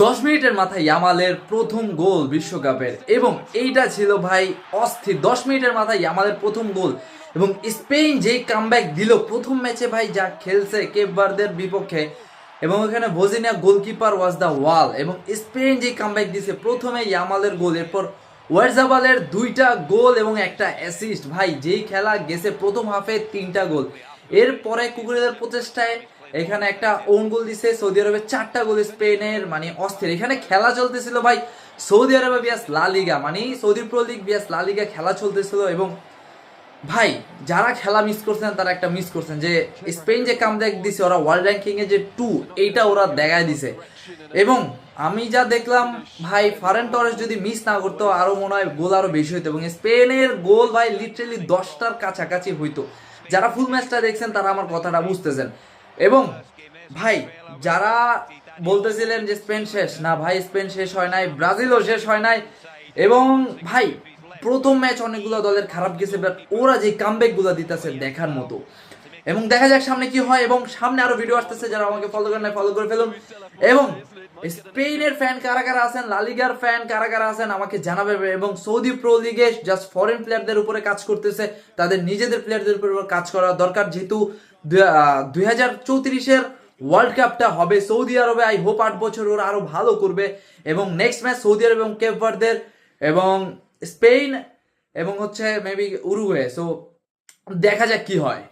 10 মিনিটের মাথায় ইয়ামালের প্রথম গোল বিশ্বকাপের, এবং এইটা ছিল ভাই অস্থির। 10 মিনিটের মাথায় ইয়ামালের প্রথম গোল, এবং স্পেন যেই কামব্যাক দিল প্রথম ম্যাচে ভাই, যা খেলছে কেপ ভার্দের বিপক্ষে, এবং ওখানে ভজিনিয়া গোলকিপার ওয়াজ দ্য ওয়াল, এবং স্পেন যেই কামব্যাক দিছে প্রথমে ইয়ামালের গোল, এরপর ওয়ারজাবালের 2টা গোল এবং একটা অ্যাসিস্ট। ভাই যেই খেলা গেছে প্রথম হাফে 3টা গোল, এরপরে কুকুরেদের প্রচেষ্টায় এখানে একটা ওন গোল দিছে সৌদি আরবে, 4টা গোল স্পেনের, মানে অস্থির। এখানে খেলা চলতেছিল ভাই সৌদি আরবে বিয়াস লা লিগা, মানে সৌদি প্রো লিগ বিয়াস লা লিগা খেলা চলতেছিল। এবং ভাই যারা খেলা মিস করছেন তারা একটা মিস করছেন, যে স্পেন যে কামব্যাক দিছে, ওরা ওয়ার্ল্ড র্যাঙ্কিং এ যে 2, এইটা ওরা দেখায় দিছে। এবং আমি যা দেখলাম ভাই, ফারেন টরেস যদি মিস না করতো আরো মনে হয় গোল আরো বেশি হইতো, এবং স্পেনের গোল ভাই লিটারেলি 10টার কাছাকাছি হইতো। যারা ফুল ম্যাচটা দেখছেন তারা আমার কথাটা বুঝতেছেন। এবং ভাই যারা বলতেছিলেন যে স্পেন শেষ, না ভাই স্পেন শেষ হয় নাই, ব্রাজিলও শেষ হয় নাই। এবং ভাই প্রথম ম্যাচ অনেকগুলো দলের খারাপ গেছে, বাট ওরা যে কামব্যাক গুলো দিতেছে দেখার মতো। এবং দেখা যাক সামনে কি হয়, এবং সামনে আরো ভিডিও আসতেছে, যারা আমাকে ফলো করেন না ফলো করে ফেলুন। এবং স্পেনের ফ্যান কারা কারা আছেন, লালিগার ফ্যান কারা কারা আছেন আমাকে জানাবে। এবং সৌদি প্রো লিগে জাস্ট ফরেন প্লেয়ারদের উপরে কাজ করতেছে, তাদের নিজেদের প্লেয়ারদের উপর কাজ করা দরকার, যেহেতু 2034-এর ওয়ার্ল্ড কাপটা হবে সৌদি আরবে। আই হোপ 8 বছর ওরা আরো ভালো করবে। এবং নেক্সট ম্যাচ সৌদি আরব এবং কেপ ভার্দের এবং স্পেন, এবং হচ্ছে মেবি উরুগুয়ে। সো দেখা যাক কি হয়।